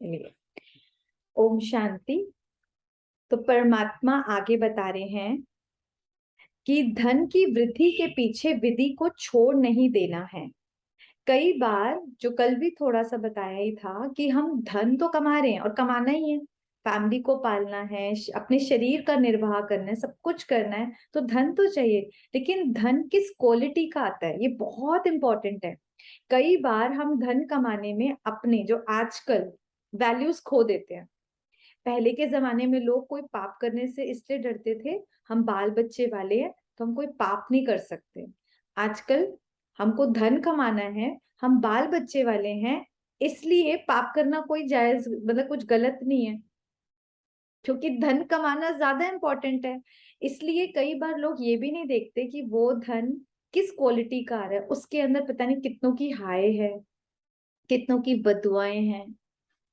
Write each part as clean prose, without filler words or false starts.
चलिए, ओम शांति। तो परमात्मा आगे बता रहे हैं कि धन की वृद्धि के पीछे विधि को छोड़ नहीं देना है। कई बार जो कल भी थोड़ा सा बताया ही था कि हम धन तो कमा रहे हैं और कमाना ही है, फैमिली को पालना है, अपने शरीर का निर्वाह करना है, सब कुछ करना है, तो धन तो चाहिए। लेकिन धन किस क्वालिटी का आता है, ये बहुत इंपॉर्टेंट है। कई बार हम धन कमाने में अपने जो आजकल वैल्यूज खो देते हैं। पहले के जमाने में लोग कोई पाप करने से इसलिए डरते थे, हम बाल बच्चे वाले हैं तो हम कोई पाप नहीं कर सकते। आजकल हमको धन कमाना है, हम बाल बच्चे वाले हैं, इसलिए पाप करना कोई जायज मतलब कुछ गलत नहीं है, क्योंकि धन कमाना ज्यादा इंपॉर्टेंट है। इसलिए कई बार लोग ये भी नहीं देखते कि वो धन किस क्वालिटी का आ रहा है, उसके अंदर पता नहीं कितनों की हाय है, कितनों की बदुआएं हैं,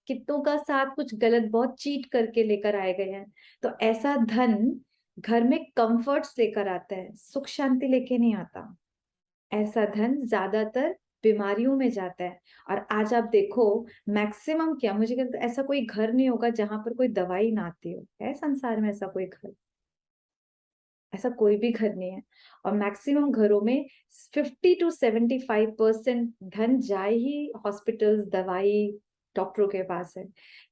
कितनों का साथ कुछ गलत बहुत चीट करके लेकर आए गए हैं। तो ऐसा धन घर में कंफर्ट्स लेकर आता है, सुख शांति लेके नहीं आता। ऐसा धन ज्यादातर बीमारियों में जाता है। और आज आप देखो, मैक्सिमम क्या, मुझे कहता ऐसा कोई घर नहीं होगा जहां पर कोई दवाई ना आती हो। है संसार में ऐसा कोई घर? ऐसा कोई भी घर नहीं है। और मैक्सिमम घरों में 50 to 75% धन जाए ही हॉस्पिटल्स, दवाई, डॉक्टरों के पास है।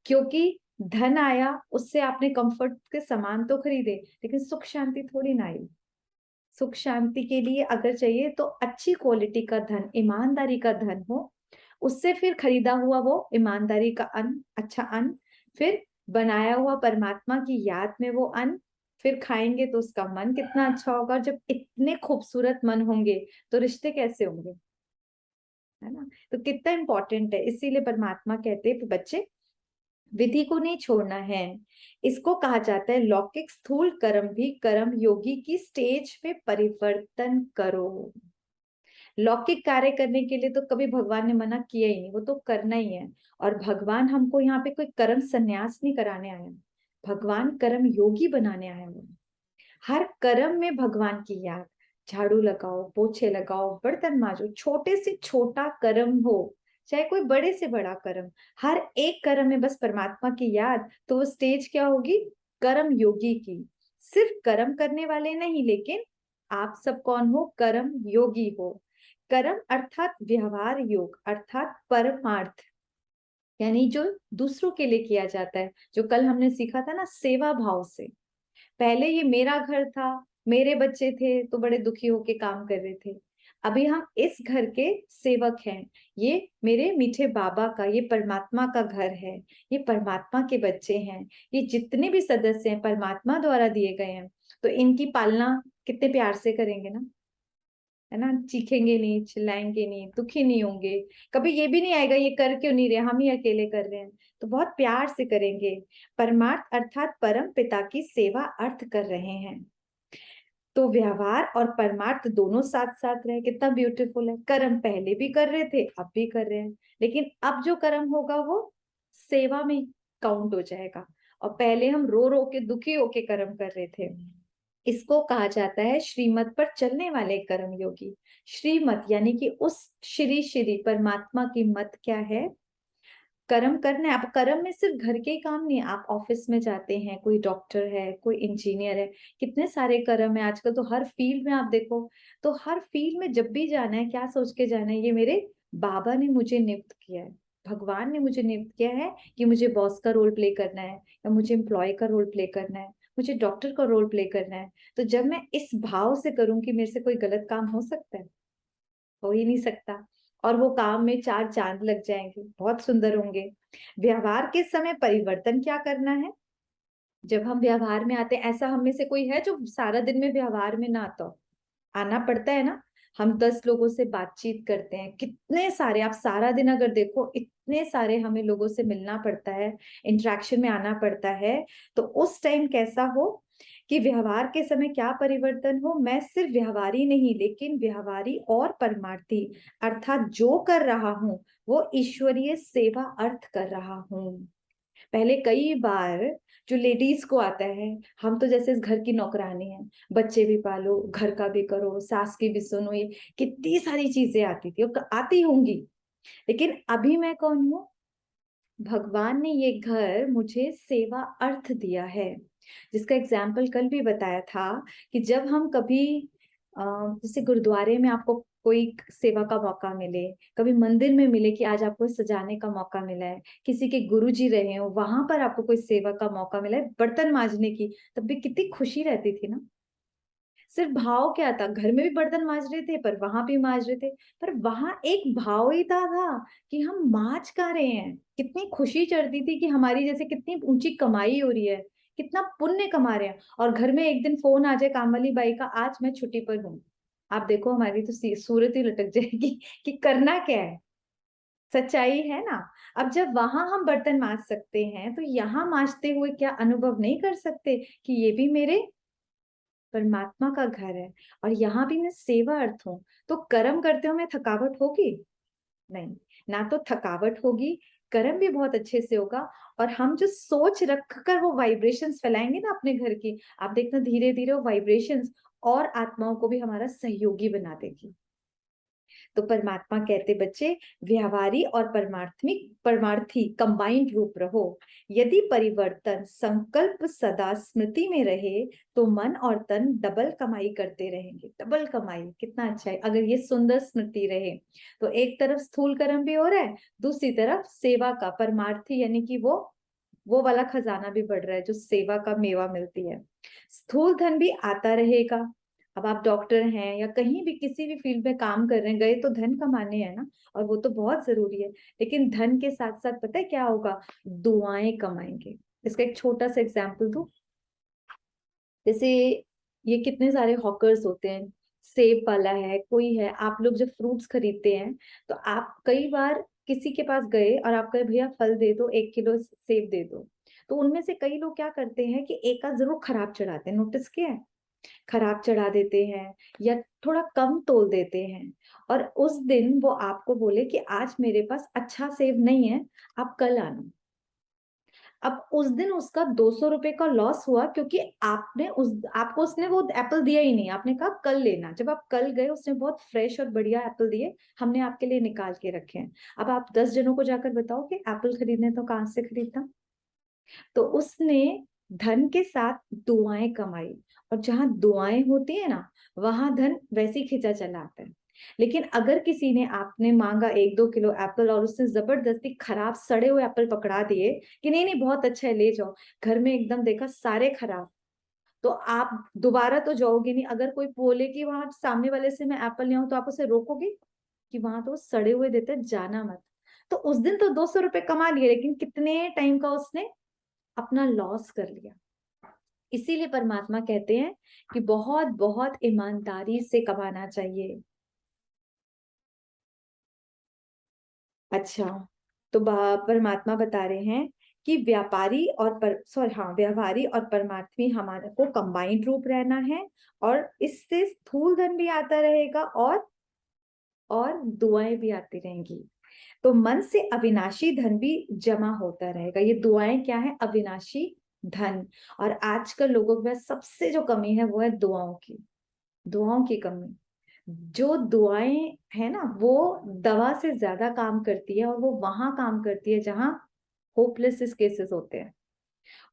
क्योंकि धन आया, उससे आपने कंफर्ट के सामान तो खरीदे, लेकिन सुख शांति थोड़ी ना आई। सुख शांति के लिए अगर चाहिए तो अच्छी क्वालिटी का धन, ईमानदारी का धन हो, उससे फिर खरीदा हुआ वो ईमानदारी का अन्न, अच्छा अन्न, फिर बनाया हुआ परमात्मा की याद में वो अन्न, फिर खाएंगे तो उसका मन कितना अच्छा होगा। और जब इतने खूबसूरत मन होंगे तो रिश्ते कैसे होंगे, है ना? तो कितना इंपॉर्टेंट है। इसीलिए परमात्मा कहते हैं बच्चे, विधि को नहीं छोड़ना है। इसको कहा जाता है लौकिक स्थूल कर्म भी कर्म योगी की स्टेज पे परिवर्तन करो। लौकिक कार्य करने के लिए तो कभी भगवान ने मना किया ही नहीं, वो तो करना ही है। और भगवान हमको यहाँ पे कोई कर्म संन्यास नहीं कराने आया, भगवान कर्म योगी बनाने आया है। हर कर्म में भगवान की याद, झाड़ू लगाओ, पोछे लगाओ, बर्तन मांजो, छोटे से छोटा कर्म हो चाहे कोई बड़े से बड़ा कर्म, हर एक कर्म में बस परमात्मा की याद, तो वो स्टेज क्या होगी? कर्म योगी की। सिर्फ कर्म करने वाले नहीं, लेकिन आप सब कौन हो? कर्म योगी हो। कर्म अर्थात व्यवहार योग, अर्थात परमार्थ, यानी जो दूसरों के लिए किया जाता है। जो कल हमने सीखा था ना, सेवा भाव से। पहले ये मेरा घर था, मेरे बच्चे थे तो बड़े दुखी होके काम कर रहे थे। अभी हम इस घर के सेवक हैं, ये मेरे मीठे बाबा का, ये परमात्मा का घर है, ये परमात्मा के बच्चे हैं, ये जितने भी सदस्य हैं परमात्मा द्वारा दिए गए हैं। तो इनकी पालना कितने प्यार से करेंगे ना, है ना? चीखेंगे नहीं, चिल्लाएंगे नहीं, दुखी नहीं होंगे। कभी ये भी नहीं आएगा ये कर क्यों नहीं रहे, हम ही अकेले कर रहे हैं। तो बहुत प्यार से करेंगे। परमार्थ अर्थात परम पिता की सेवा अर्थ कर रहे हैं। तो व्यवहार और परमार्थ दोनों साथ साथ रहे, कितना ब्यूटीफुल है। कर्म पहले भी कर रहे थे, अब भी कर रहे हैं, लेकिन अब जो कर्म होगा वो सेवा में काउंट हो जाएगा। और पहले हम रो रो के दुखी होके कर्म कर रहे थे। इसको कहा जाता है श्रीमत पर चलने वाले कर्मयोगी। श्रीमत यानी कि उस श्री श्री परमात्मा की मत क्या है? कर्म करना है। आप कर्म में सिर्फ घर के ही काम नहीं है, आप ऑफिस में जाते हैं, कोई डॉक्टर है, कोई इंजीनियर है, कितने सारे कर्म है आजकल। तो हर फील्ड में आप देखो, तो हर फील्ड में जब भी जाना है, क्या सोच के जाना है? ये मेरे बाबा ने मुझे नियुक्त किया है, भगवान ने मुझे नियुक्त किया है कि मुझे बॉस का रोल प्ले करना है, या मुझे एम्प्लॉय का रोल प्ले करना है, मुझे डॉक्टर का रोल प्ले करना है। तो जब मैं इस भाव से करूं कि मेरे से कोई गलत काम हो सकता है? हो ही नहीं सकता। और वो काम में चार चांद लग जाएंगे, बहुत सुंदर होंगे। व्यवहार के समय परिवर्तन क्या करना है? जब हम व्यवहार में आते हैं, ऐसा हम में से कोई है जो सारा दिन में व्यवहार में ना आता हो? आना पड़ता है ना। हम 10 लोगों से बातचीत करते हैं, कितने सारे, आप सारा दिन अगर देखो इतने सारे हमें लोगों से मिलना पड़ता है, इंटरेक्शन में आना पड़ता है। तो उस टाइम कैसा हो कि व्यवहार के समय क्या परिवर्तन हो? मैं सिर्फ व्यवहारी नहीं, लेकिन व्यवहारी और परमार्थी, अर्थात जो कर रहा हूं वो ईश्वरीय सेवा अर्थ कर रहा हूं। पहले कई बार जो लेडीज को आता है, हम तो जैसे इस घर की नौकरानी है, बच्चे भी पालो, घर का भी करो, सास की भी सुनो, ये कितनी सारी चीजें आती थी और आती होंगी। लेकिन अभी मैं कौन हूँ? भगवान ने ये घर मुझे सेवा अर्थ दिया है, जिसका एग्जाम्पल कल भी बताया था कि जब हम कभी जैसे गुरुद्वारे में आपको कोई सेवा का मौका मिले, कभी मंदिर में मिले कि आज आपको सजाने का मौका मिला है, किसी के गुरुजी रहे हो वहां पर आपको कोई सेवा का मौका मिला है बर्तन मांजने की, तब भी कितनी खुशी रहती थी ना। सिर्फ भाव क्या था, घर में भी बर्तन मांज रहे थे पर वहां भी मांज रहे थे, पर वहां एक भाव ही था कि हम मांज का रहे हैं। कितनी खुशी चढ़ती थी कि हमारी जैसे कितनी ऊंची कमाई हो रही है, कितना पुण्य कमा रहे हैं। और घर में एक दिन फोन आ जाए काम वाली बाई का, आज मैं छुट्टी पर हूँ, आप देखो हमारी तो सूरत ही लटक जाएगी कि करना क्या है। सच्चाई है ना। अब जब वहां हम बर्तन मांज सकते हैं तो यहाँ मांजते हुए क्या अनुभव नहीं कर सकते कि ये भी मेरे परमात्मा का घर है और यहाँ भी मैं सेवा अर्थ हूँ। तो कर्म करते हुए थकावट होगी नहीं, ना तो थकावट होगी, कर्म भी बहुत अच्छे से होगा। और हम जो सोच रख कर वो वाइब्रेशंस फैलाएंगे ना अपने घर की, आप देखना धीरे धीरे वो वाइब्रेशंस और आत्माओं को भी हमारा सहयोगी बना देगी। तो परमात्मा कहते बच्चे, व्यवहारी और परमार्थी कंबाइंड रूप रहो। यदि परिवर्तन संकल्प सदा स्मृति में रहे तो मन और तन डबल कमाई करते रहेंगे। डबल कमाई कितना अच्छा है अगर ये सुंदर स्मृति रहे। तो एक तरफ स्थूल कर्म भी हो रहा है, दूसरी तरफ सेवा का परमार्थी यानी कि वो वाला खजाना भी बढ़ रहा है जो सेवा का मेवा मिलती है। स्थूल धन भी आता रहेगा। अब आप डॉक्टर हैं या कहीं भी किसी भी फील्ड में काम कर रहे हैं, गए तो धन कमाने हैं ना, और वो तो बहुत जरूरी है। लेकिन धन के साथ साथ पता है क्या होगा, दुआएं कमाएंगे। इसका एक छोटा सा एग्जाम्पल दूं, जैसे ये कितने सारे हॉकर्स होते हैं, सेब वाला है कोई है, आप लोग जब फ्रूट्स खरीदते हैं तो आप कई बार किसी के पास गए और आप कहे भैया फल दे दो, 1 किलो सेब दे दो, तो उनमें से कई लोग क्या करते हैं कि एक आध जरूर खराब चढ़ाते हैं, नोटिस किया है? खराब चढ़ा देते हैं या थोड़ा कम तोल देते हैं, और उस दिन वो आपको बोले कि आज मेरे पास अच्छा सेब नहीं है, आप कल आना। अब उस दिन उसका 200 रुपए का लॉस हुआ क्योंकि आपको उसने वो एप्पल दिया ही नहीं, आपने कहा कल लेना। जब आप कल गए उसने बहुत फ्रेश और बढ़िया एप्पल दिए, हमने आपके लिए निकाल के रखे हैं। अब आप 10 जनों को जाकर बताओ कि एप्पल खरीदने तो कहाँ से खरीदना। तो उसने धन के साथ दुआएं कमाई, और जहां दुआएं होती है ना वहां धन वैसे ही खिंचा चला आता है। लेकिन अगर किसी ने आपने मांगा 1-2 किलो एप्पल और उसने जबरदस्ती खराब सड़े हुए एप्पल पकड़ा दिए कि नहीं नहीं बहुत अच्छा है ले जाओ, घर में एकदम देखा सारे खराब, तो आप दोबारा तो जाओगे नहीं। अगर कोई बोले कि वहां सामने वाले से मैं एप्पल ले आऊं तो आप उसे रोकोगे कि वहां तो सड़े हुए देते हैं, जाना मत। तो उस दिन तो 200 रुपए कमा लिए, लेकिन कितने टाइम का उसने अपना लॉस कर लिया। इसीलिए परमात्मा कहते हैं कि बहुत बहुत ईमानदारी से कमाना चाहिए। अच्छा, तो परमात्मा बता रहे हैं कि व्यापारी और व्यवहारी और परमात्मी हमारे को कंबाइंड रूप रहना है, और इससे स्थूल धन भी आता रहेगा और दुआएं भी आती रहेंगी। तो मन से अविनाशी धन भी जमा होता रहेगा। ये दुआएं क्या है, अविनाशी धन। और आजकल लोगों के पास सबसे जो कमी है वो है दुआओं की, दुआओं की कमी। जो दुआएं है ना वो दवा से ज्यादा काम करती है, और वो वहां काम करती है जहां होपलेस केसेस होते हैं।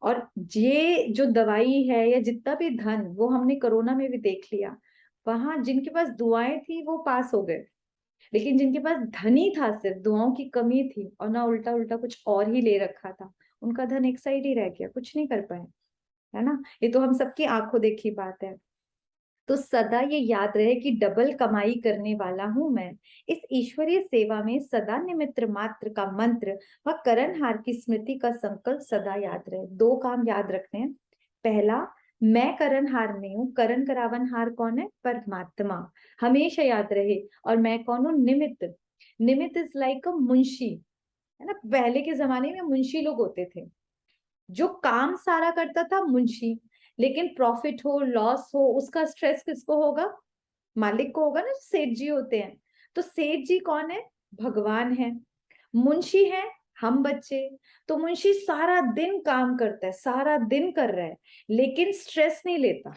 और ये जो दवाई है या जितना भी धन, वो हमने कोरोना में भी देख लिया, वहां जिनके पास दुआएं थी वो पास हो गए, लेकिन जिनके पास धन ही था, सिर्फ दुआओं की कमी थी और ना उल्टा उल्टा कुछ और ही ले रखा था, उनका धन एक साइड ही रह गया, कुछ नहीं कर पाए। है ना, ये तो हम सबकी आंखों देखी बात है। तो सदा ये याद रहे कि डबल कमाई करने वाला हूं मैं। इस ईश्वरीय सेवा में सदा निमित्त मात्र का मंत्र व करणहार की स्मृति का संकल्प सदा याद रहे। 2 काम याद रखने हैं। पहला, मैं करणहार नहीं हूँ, करण करावनहार कौन है, परमात्मा, हमेशा याद रहे। और मैं कौन हूँ, निमित्त। निमित्त इज लाइक अ मुंशी, है ना, पहले के जमाने में मुंशी लोग होते थे, जो काम सारा करता था मुंशी, लेकिन प्रॉफिट हो लॉस हो उसका स्ट्रेस किसको होगा, मालिक को होगा ना, सेठ जी होते हैं। तो सेठ जी कौन है, भगवान है। मुंशी है हम बच्चे। तो मुंशी सारा दिन काम करता है, सारा दिन कर रहा है, लेकिन स्ट्रेस नहीं लेता।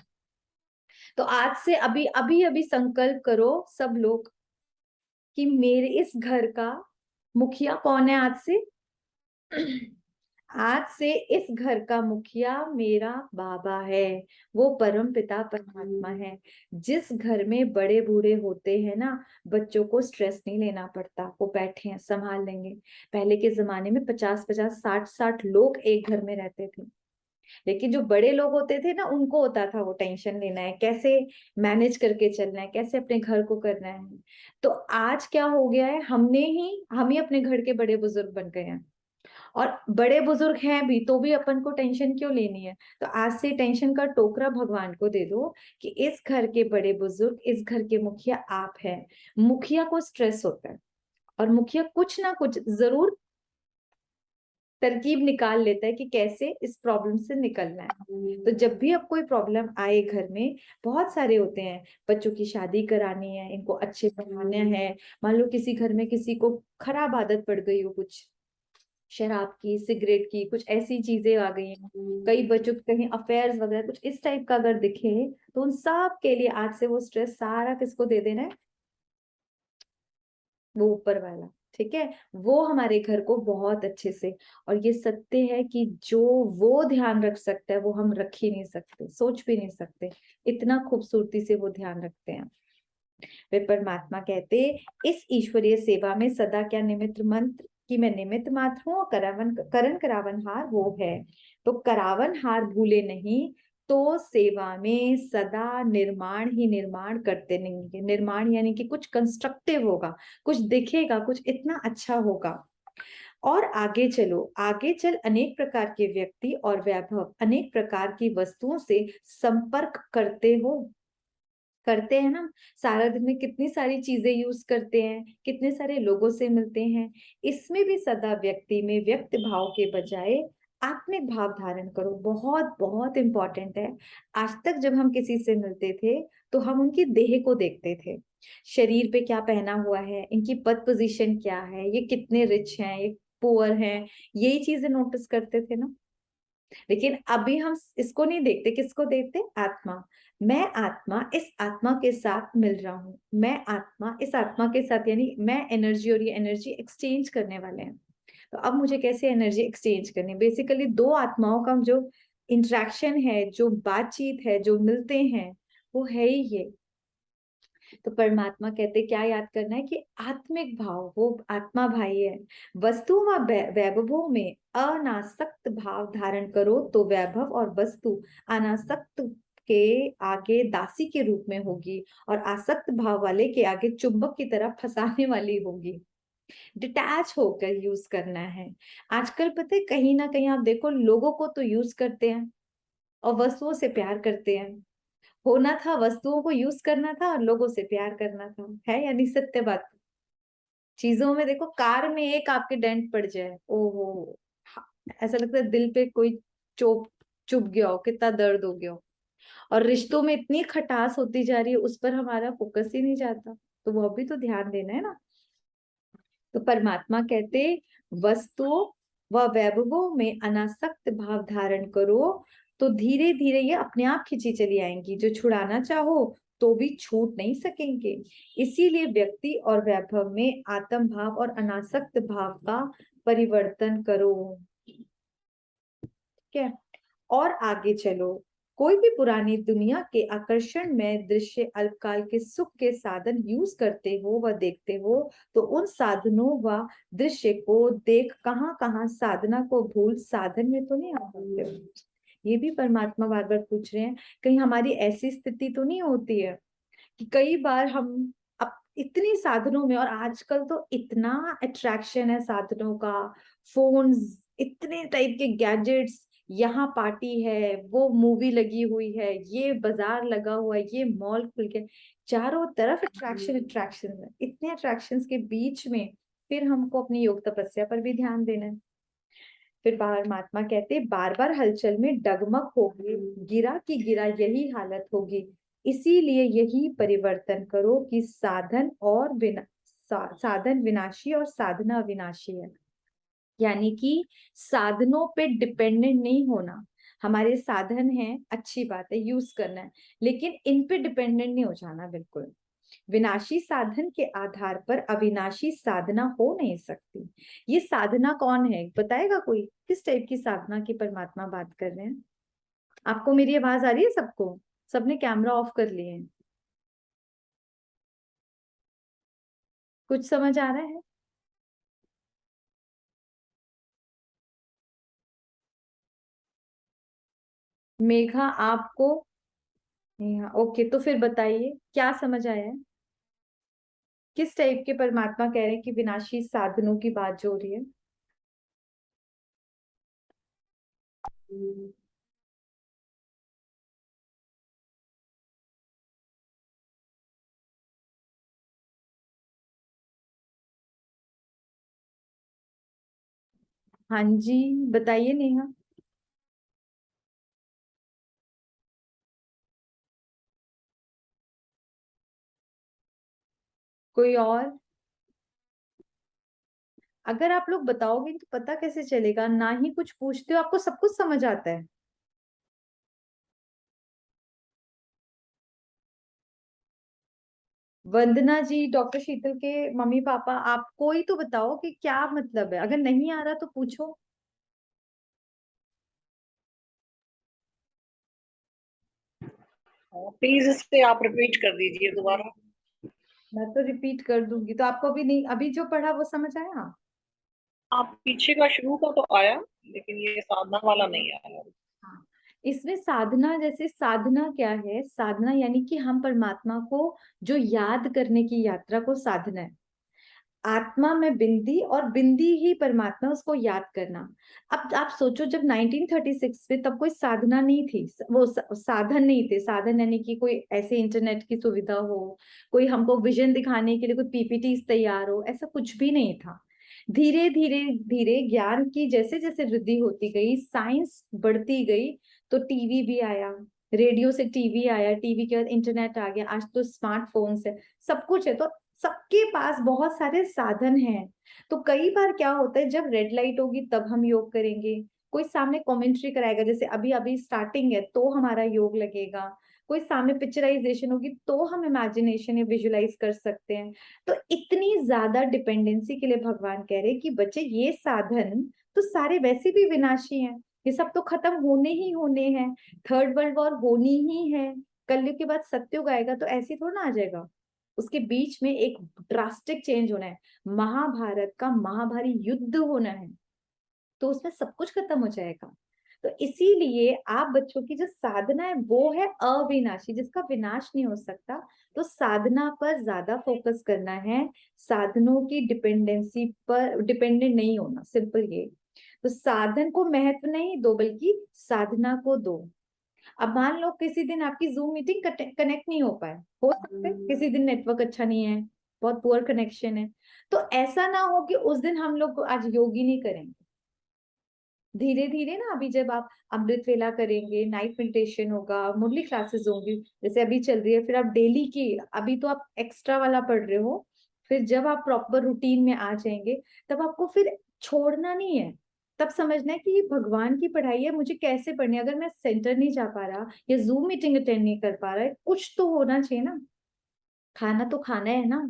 तो आज से अभी अभी अभी संकल्प करो सब लोग कि मेरे इस घर का मुखिया कौन है आज से, आज से इस घर का मुखिया मेरा बाबा है, वो परम पिता परमात्मा है। जिस घर में बड़े बूढ़े होते हैं ना, बच्चों को स्ट्रेस नहीं लेना पड़ता, वो बैठे हैं संभाल लेंगे। पहले के जमाने में 50-50, 60-60 लोग एक घर में रहते थे, लेकिन जो बड़े लोग होते थे ना, उनको होता था वो टेंशन लेना है, कैसे मैनेज करके चलना है, कैसे अपने घर को करना है। तो आज क्या हो गया है, हम ही अपने घर के बड़े बुजुर्ग बन गए हैं। और बड़े बुजुर्ग हैं भी तो भी अपन को टेंशन क्यों लेनी है? तो आज से टेंशन का टोकरा भगवान को दे दो कि इस घर के बड़े बुजुर्ग, इस घर के मुखिया आप हैं। मुखिया को स्ट्रेस होता है और मुखिया कुछ ना कुछ जरूर तरकीब निकाल लेता है कि कैसे इस प्रॉब्लम से निकलना है। तो जब भी अब कोई प्रॉब्लम आए घर में, बहुत सारे होते हैं, बच्चों की शादी करानी है, इनको अच्छे पढ़ाना है, मान लो किसी घर में किसी को खराब आदत पड़ गई हो, कुछ शराब की, सिगरेट की, कुछ ऐसी चीजें आ गई हैं, कई बच्चों के कहीं अफेयर्स वगैरह कुछ इस टाइप का अगर दिखे, तो उन सब के लिए आज से वो स्ट्रेस सारा किसको दे देना है? वो ऊपर वाला। ठीक है, वो हमारे घर को बहुत अच्छे से, और ये सत्य है कि जो वो ध्यान रख सकता है वो हम रख ही नहीं सकते, सोच भी नहीं सकते, इतना खूबसूरती से वो ध्यान रखते हैं। वे परमात्मा कहते, इस ईश्वरीय सेवा में सदा क्या निमित्त मंत्र कि मैं निमित्त मात्र हूँ, करण करावनहार वो है। तो करावनहार भूले नहीं, तो सेवा में सदा निर्माण ही निर्माण करते नहीं। निर्माण यानी कि कुछ कंस्ट्रक्टिव होगा, कुछ दिखेगा, कुछ इतना अच्छा होगा। और आगे चलो, आगे चल अनेक प्रकार के व्यक्ति और वैभव, अनेक प्रकार की वस्तुओं से संपर्क करते हैं ना। सारा दिन में कितनी सारी चीजें यूज करते हैं, कितने सारे लोगों से मिलते हैं। इसमें भी सदा व्यक्ति में व्यक्त भाव के बजाय आत्मिक भाव धारण करो। बहुत बहुत इंपॉर्टेंट है। आज तक जब हम किसी से मिलते थे तो हम उनकी देह को देखते थे, शरीर पे क्या पहना हुआ है, इनकी पद पोजीशन क्या है, ये कितने रिच हैं, ये पुअर हैं, यही चीजें नोटिस करते थे ना। लेकिन अभी हम इसको नहीं देखते, किसको देखते? आत्मा। मैं आत्मा इस आत्मा के साथ मिल रहा हूँ, मैं आत्मा इस आत्मा के साथ, यानी मैं एनर्जी और ये एनर्जी एक्सचेंज करने वाले हैं। तो अब मुझे कैसे एनर्जी एक्सचेंज करनी? बेसिकली दो आत्माओं का जो इंटरेक्शन है, जो बातचीत है, जो मिलते हैं, वो है ही ये। तो परमात्मा कहते क्या याद करना है कि आत्मिक भाव, वो आत्मा भाई है। वस्तु व वैभवों में अनासक्त भाव धारण करो तो वैभव और वस्तु अनासक्त के आगे दासी के रूप में होगी, और आसक्त भाव वाले के आगे चुंबक की तरह फंसाने वाली होगी। डिटैच होकर यूज करना है। आजकल पता है, कहीं ना कहीं आप देखो, लोगों को तो यूज करते हैं और वस्तुओं से प्यार करते हैं। होना था वस्तुओं को यूज करना था और लोगों से प्यार करना था, है यानी सत्य बात। चीजों में देखो, कार में एक आपके डेंट पड़ जाए, ओहो, हाँ, ऐसा लगता है दिल पे कोई चोप चुभ गया हो, कितना दर्द हो गया हो। और रिश्तों में इतनी खटास होती जा रही है, उस पर हमारा फोकस ही नहीं जाता। तो वो भी तो ध्यान देना है ना। तो परमात्मा कहते, वस्तुओं व वैभवों में अनासक्त भाव धारण करो, तो धीरे धीरे ये अपने आप खिंची चली आएंगी। जो छुड़ाना चाहो तो भी छूट नहीं सकेंगे। इसीलिए व्यक्ति और वैभव में आत्म भाव और अनासक्त भाव का परिवर्तन करो। ठीक है, और आगे चलो। कोई भी पुरानी दुनिया के आकर्षण में दृश्य अल्पकाल के सुख के साधन यूज करते हो व देखते हो, तो उन साधनों व दृश्य को देख कहाँ कहाँ साधना को भूल साधन में तो नहीं आ पाते हो? ये भी परमात्मा बार बार पूछ रहे हैं, कहीं हमारी ऐसी स्थिति तो नहीं होती है कि कई बार हम अब इतनी साधनों में, और आजकल तो इतना अट्रैक्शन है साधनों का, फोन्स, इतने टाइप के गैजेट्स, यहाँ पार्टी है, वो मूवी लगी हुई है, ये बाजार लगा हुआ है, ये मॉल खुल के, चारों तरफ अट्रैक्शन अट्रैक्शन है। इतने अट्रैक्शंस के बीच में फिर हमको अपनी योग तपस्या पर भी ध्यान देना है। फिर परमात्मा कहते, बार बार हलचल में डगमग होगी, गिरा की गिरा यही हालत होगी। इसीलिए यही परिवर्तन करो कि साधन विनाशी और साधना अविनाशी है। यानी कि साधनों पे डिपेंडेंट नहीं होना। हमारे साधन हैं, अच्छी बात है, यूज करना है, लेकिन इन पे डिपेंडेंट नहीं हो जाना बिल्कुल। विनाशी साधन के आधार पर अविनाशी साधना हो नहीं सकती। ये साधना कौन है, बताएगा कोई? किस टाइप की साधना की परमात्मा बात कर रहे हैं? आपको मेरी आवाज आ रही है सबको? सबने कैमरा ऑफ कर लिए हैं? कुछ समझ आ रहा है? मेघा आपको? हाँ, ओके, तो फिर बताइए क्या समझ आया है? किस टाइप के परमात्मा कह रहे हैं कि विनाशी साधनों की बात जो हो रही है? हाँ जी, बताइए नेहा। कोई और? अगर आप लोग बताओगे तो पता कैसे चलेगा? ना ही कुछ पूछते हो, आपको सब कुछ समझ आता है। वंदना जी, डॉक्टर शीतल के मम्मी पापा, आपको ही तो बताओ कि क्या मतलब है। अगर नहीं आ रहा तो पूछो। प्लीज इसे आप रिपीट कर दीजिए दोबारा। मैं तो रिपीट कर दूंगी, तो आपको अभी नहीं, अभी जो पढ़ा वो समझ आया? आप पीछे का शुरू का तो आया, लेकिन ये साधना वाला नहीं आया। हाँ, इसमें साधना, जैसे साधना क्या है? साधना यानी कि हम परमात्मा को जो याद करने की यात्रा को साधना है। आत्मा में बिंदी और बिंदी ही परमात्मा, उसको याद करना। अब आप सोचो, जब 1936 में, तब कोई साधना नहीं थी, वो साधन नहीं थे। साधन यानी कि कोई ऐसे इंटरनेट की सुविधा हो, कोई हमको विजन दिखाने के लिए कोई पीपीटी तैयार हो, ऐसा कुछ भी नहीं था। धीरे धीरे धीरे ज्ञान की जैसे जैसे वृद्धि होती गई, साइंस बढ़ती गई, तो टीवी भी आया, रेडियो से टीवी आया, टीवी के बाद इंटरनेट आ गया, आज तो स्मार्टफोन्स है, सब कुछ है। तो सबके पास बहुत सारे साधन हैं। तो कई बार क्या होता है, जब रेड लाइट होगी तब हम योग करेंगे, कोई सामने कमेंट्री कराएगा, जैसे अभी अभी स्टार्टिंग है तो हमारा योग लगेगा, कोई सामने पिक्चराइजेशन होगी तो हम इमेजिनेशन या विजुलाइज कर सकते हैं। तो इतनी ज्यादा डिपेंडेंसी के लिए भगवान कह रहे हैं कि बच्चे, ये साधन तो सारे वैसे भी विनाशी हैं, ये सब तो खत्म होने ही होने हैं। थर्ड वर्ल्ड वॉर होनी ही है, कलयुग के बाद सत्युग आएगा, तो ऐसे थोड़ा ना आ जाएगा। उसके बीच में एक ड्रास्टिक चेंज होना है, महाभारत का महाभारी युद्ध होना है, तो उसमें सब कुछ खत्म हो जाएगा। तो इसीलिए आप बच्चों की जो साधना है वो है अविनाशी, जिसका विनाश नहीं हो सकता। तो साधना पर ज्यादा फोकस करना है, साधनों की डिपेंडेंसी पर डिपेंडेंट नहीं होना, सिंपल ये। तो साधन को महत्व नहीं दो, बल्कि साधना को दो। अब मान लो किसी दिन आपकी जूम मीटिंग कनेक्ट नहीं हो पाए, हो सकता है किसी दिन नेटवर्क अच्छा नहीं है, बहुत पुअर कनेक्शन है, तो ऐसा ना हो कि उस दिन हम लोग आज योग ही नहीं करेंगे। धीरे धीरे ना, अभी जब आप अमृत वेला करेंगे, नाइट मेडिटेशन होगा, मुरली क्लासेस होंगी, जैसे अभी चल रही है, फिर आप डेली की, अभी तो आप एक्स्ट्रा वाला पढ़ रहे हो, फिर जब आप प्रॉपर रूटीन में आ जाएंगे, तब आपको फिर छोड़ना नहीं है। तब समझना है कि ये भगवान की पढ़ाई है, मुझे कैसे पढ़नी है। अगर मैं सेंटर नहीं जा पा रहा या जूम मीटिंग अटेंड नहीं कर पा रहा है, कुछ तो होना चाहिए ना, खाना तो खाना है ना।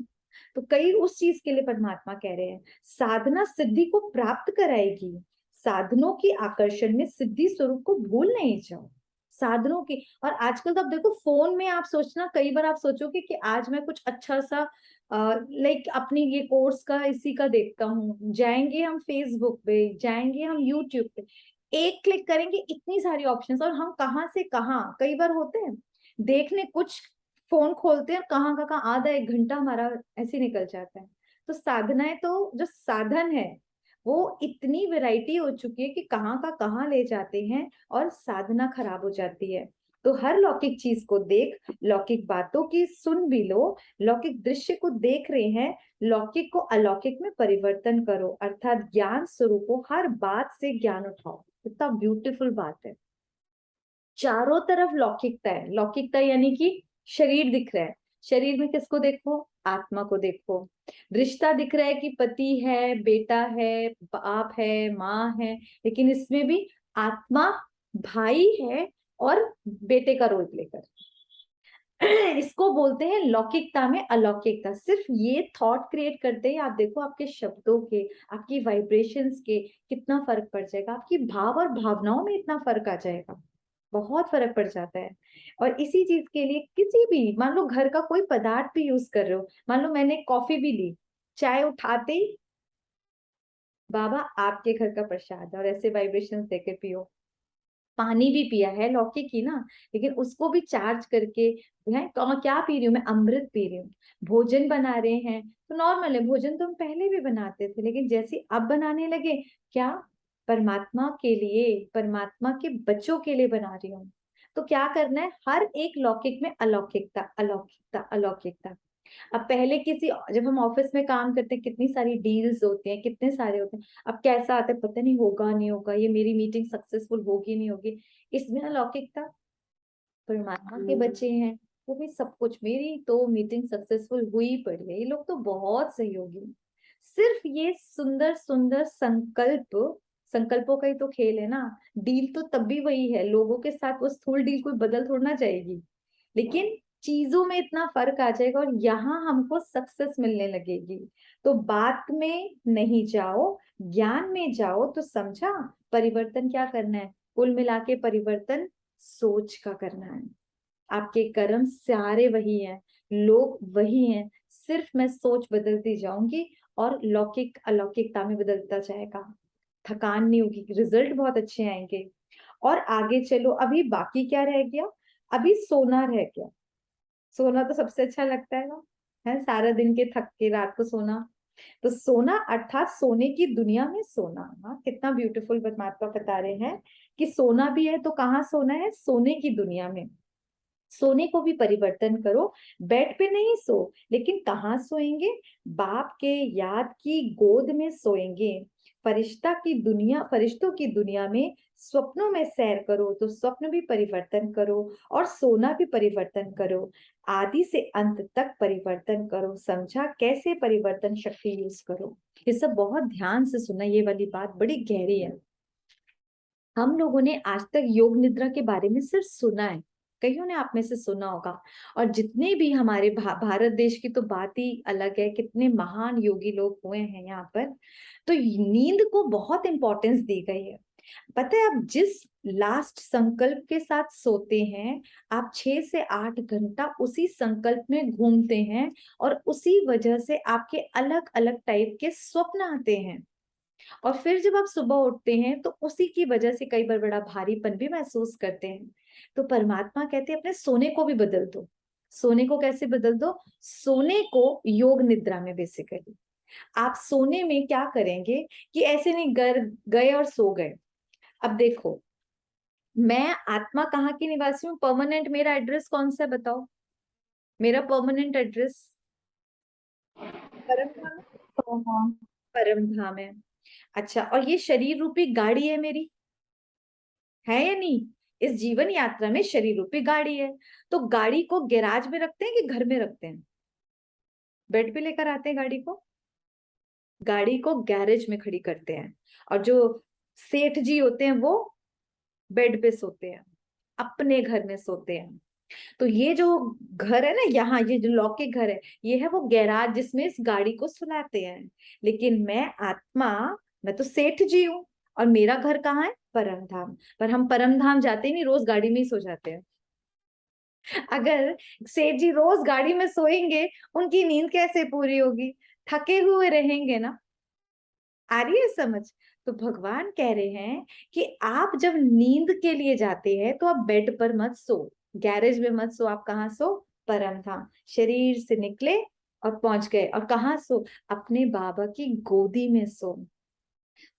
तो कई उस चीज के लिए परमात्मा कह रहे हैं, साधना सिद्धि को प्राप्त कराएगी, साधनों की आकर्षण में सिद्धि स्वरूप को भूल नहीं जाओ। साधनों की, और आजकल तो आप देखो फोन में, आप सोचना, कई बार आप सोचोगे कि आज मैं कुछ अच्छा सा लाइक अपनी ये कोर्स का इसी का देखता हूँ, जाएंगे हम फेसबुक पे, जाएंगे हम यूट्यूब पे, एक क्लिक करेंगे, इतनी सारी ऑप्शंस, और हम कहाँ से कहाँ कई बार होते हैं देखने कुछ, फोन खोलते हैं, कहाँ का कहाँ आधा एक घंटा हमारा ऐसे निकल जाता है। तो साधनाएं, तो जो साधन है वो इतनी वैरायटी हो चुकी है कि कहाँ का कहाँ ले जाते हैं, और साधना खराब हो जाती है। तो हर लौकिक चीज को देख, लौकिक बातों की सुन भी लो, लौकिक दृश्य को देख रहे हैं, लौकिक को अलौकिक में परिवर्तन करो, अर्थात ज्ञान स्वरूप हो, हर बात से ज्ञान उठाओ। कितना ब्यूटीफुल बात है। चारों तरफ लौकिकता है, लौकिकता यानी कि शरीर दिख रहा है, शरीर में किसको देखो? आत्मा को देखो। रिश्ता दिख रहा है कि पति है, बेटा है, बाप है, माँ है, लेकिन इसमें भी आत्मा भाई है, और बेटे का रोल प्ले कर, इसको बोलते हैं लौकिकता में अलौकिकता। सिर्फ ये थॉट क्रिएट करते ही आप देखो आपके शब्दों के, आपकी वाइब्रेशंस के कितना फर्क पड़ जाएगा, आपकी भाव और भावनाओं में इतना फर्क आ जाएगा, बहुत फर्क पड़ जाता है। और इसी चीज के लिए किसी भी, मान लो घर का कोई पदार्थ भी यूज कर रहे हो, मान लो मैंने कॉफी भी ली, चाय उठाते ही बाबा आपके घर का प्रसाद, और ऐसे वाइब्रेशंस देके पियो। पानी भी पिया है लौकी की ना, लेकिन उसको भी चार्ज करके है, क्या पी रही हूँ मैं, अमृत पी रही हूँ। भोजन बना रहे हैं तो नॉर्मल है, भोजन तो हम पहले भी बनाते थे, लेकिन जैसे अब बनाने लगे, क्या, परमात्मा के लिए, परमात्मा के बच्चों के लिए बना रही हूँ। तो क्या करना है, हर एक लौकिक में अलौकिकता, अलौकिकता, अलौकिकता। अब पहले किसी, जब हम ऑफिस में काम करते हैं कितनी सारी डील्स होती हैं, कितने सारे होते हैं, अब कैसा आता है पता नहीं, होगा नहीं होगा, ये मेरी मीटिंग सक्सेसफुल होगी नहीं होगी, इसमें अलौकिकता। परमात्मा के बच्चे हैं, वो भी सब कुछ, मेरी तो मीटिंग सक्सेसफुल हुई पड़ी है, ये लोग तो बहुत सहयोगी हैं। सिर्फ ये सुंदर सुंदर संकल्प, संकल्पों का ही तो खेल है ना। डील तो तब भी वही है लोगों के साथ, वो स्थूल डील कोई बदल थोड़ा ना जाएगी, लेकिन चीजों में इतना फर्क आ जाएगा और यहाँ हमको सक्सेस मिलने लगेगी। तो बात में नहीं जाओ, ज्ञान में जाओ, तो समझा परिवर्तन क्या करना है, कुल मिला के परिवर्तन सोच का करना है। आपके कर्म सारे वही हैं, लोग वही हैं, सिर्फ मैं सोच बदलती जाऊंगी और लौकिक अलौकिकता में बदलता जाएगा। थकान नहीं होगी, रिजल्ट बहुत अच्छे आएंगे। और आगे चलो, अभी बाकी क्या रह गया, अभी सोना रह गया। सोना तो सबसे अच्छा लगता है ना, है सारा दिन के थक के रात को सोना। तो सोना अर्थात सोने की दुनिया में सोना। हाँ, कितना ब्यूटीफुल परमात्मा बता रहे हैं कि सोना भी है तो कहाँ सोना है, सोने की दुनिया में। सोने को भी परिवर्तन करो, बेड पे नहीं सो, लेकिन कहाँ सोएंगे, बाप के याद की गोद में सोएंगे। फरिश्ता की दुनिया, फरिश्तों की दुनिया में स्वप्नों में सैर करो, तो स्वप्न भी परिवर्तन करो और सोना भी परिवर्तन करो। आदि से अंत तक परिवर्तन करो, समझा कैसे परिवर्तन शक्ति यूज करो। ये सब बहुत ध्यान से सुना, ये वाली बात बड़ी गहरी है। हम लोगों ने आज तक योग निद्रा के बारे में सिर्फ सुना है, कईयों ने आप में से सुना होगा। और जितने भी हमारे भारत देश की तो बात ही अलग है, कितने महान योगी लोग हुए हैं यहाँ पर। तो नींद को बहुत इंपॉर्टेंस दी गई है। पता है, आप जिस लास्ट संकल्प के साथ सोते हैं, आप 6 से 8 घंटा उसी संकल्प में घूमते हैं, और उसी वजह से आपके अलग अलग टाइप के स्वप्न आते हैं। और फिर जब आप सुबह उठते हैं तो उसी की वजह से कई बार बड़ा भारीपन भी महसूस करते हैं। तो परमात्मा कहते हैं अपने सोने को भी बदल दो। सोने को कैसे बदल दो, सोने को योग निद्रा में बेसिकली आप सोने में क्या करेंगे कि ऐसे नहीं घर गए और सो गए। अब देखो, मैं आत्मा कहाँ की निवासी हूँ, परमानेंट मेरा एड्रेस कौन सा है बताओ, मेरा परमानेंट एड्रेस परम धाम है, तो हाँ, परम धाम है। अच्छा, और ये शरीर रूपी गाड़ी है मेरी, है या नहीं, इस जीवन यात्रा में शरीर रूपी गाड़ी है। तो गाड़ी को गैराज में रखते हैं कि घर में रखते हैं, बेड पे लेकर आते हैं गाड़ी को, गाड़ी को गैरेज में खड़ी करते हैं। और जो सेठ जी होते हैं वो बेड पे सोते हैं, अपने घर में सोते हैं। तो ये जो घर है ना, यहाँ ये जो लौकिक घर है, ये है वो गैराज जिसमें इस गाड़ी को सुलाते हैं। लेकिन मैं आत्मा, मैं तो सेठ जी हूँ, और मेरा घर कहाँ है, परम धाम। पर हम परम धाम जाते ही नहीं, रोज गाड़ी में ही सो जाते हैं। अगर सेठ जी रोज गाड़ी में सोएंगे, उनकी नींद कैसे पूरी होगी, थके हुए रहेंगे ना। आ रही है समझ। तो भगवान कह रहे हैं कि आप जब नींद के लिए जाते हैं तो आप बेड पर मत सो, गैरेज में मत सो, आप कहाँ सो, परम धाम। शरीर से निकले और पहुंच गए, और कहाँ सो, अपने बाबा की गोदी में सो।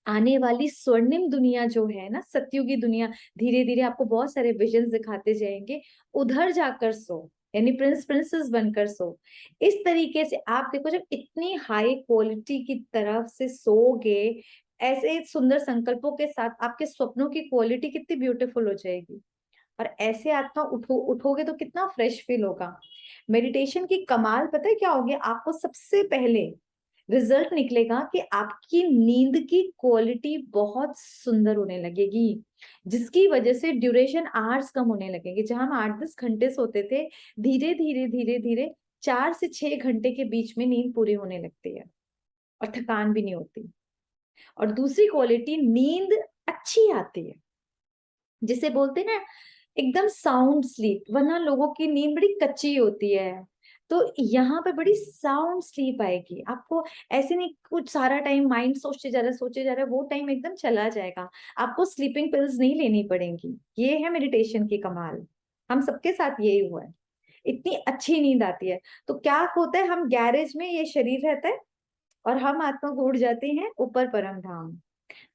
आने वाली स्वर्णिम दुनिया जो है ना, सतयुगी दुनिया, धीरे धीरे आपको बहुत सारे विजन दिखाते जाएंगे, उधर जाकर सो, यानी प्रिंस प्रिंसेस बनकर सो। इस तरीके से आप देखो, जब इतनी हाई क्वालिटी की तरफ से सोगे, ऐसे सुंदर संकल्पों के साथ, आपके स्वप्नों की क्वालिटी कितनी ब्यूटीफुल हो जाएगी। और ऐसे आत्मा उठोगे तो कितना फ्रेश फील होगा। मेडिटेशन की कमाल पता है क्या होगी आपको, सबसे पहले रिजल्ट निकलेगा कि आपकी नींद की क्वालिटी बहुत सुंदर होने लगेगी, जिसकी वजह से ड्यूरेशन आवर्स कम होने लगेंगे। जहां हम 8-10 घंटे सोते थे, धीरे धीरे धीरे धीरे 4 से 6 घंटे के बीच में नींद पूरी होने लगती है और थकान भी नहीं होती। और दूसरी क्वालिटी, नींद अच्छी आती है, जिसे बोलते हैं ना एकदम साउंड स्लीप। वरना लोगों की नींद बड़ी कच्ची होती है, तो यहाँ पे बड़ी साउंड स्लीप आएगी आपको। ऐसे नहीं कुछ सारा टाइम माइंड सोचे जा रहा है, वो टाइम एकदम चला जाएगा। आपको स्लीपिंग पिल्स नहीं लेनी पड़ेंगी। ये है मेडिटेशन की कमाल। हम सबके साथ यही हुआ है, इतनी अच्छी नींद आती है। तो क्या होता है, हम गैरेज में ये शरीर रहता है और हम आत्मा को उड़ जाते हैं ऊपर परम धाम।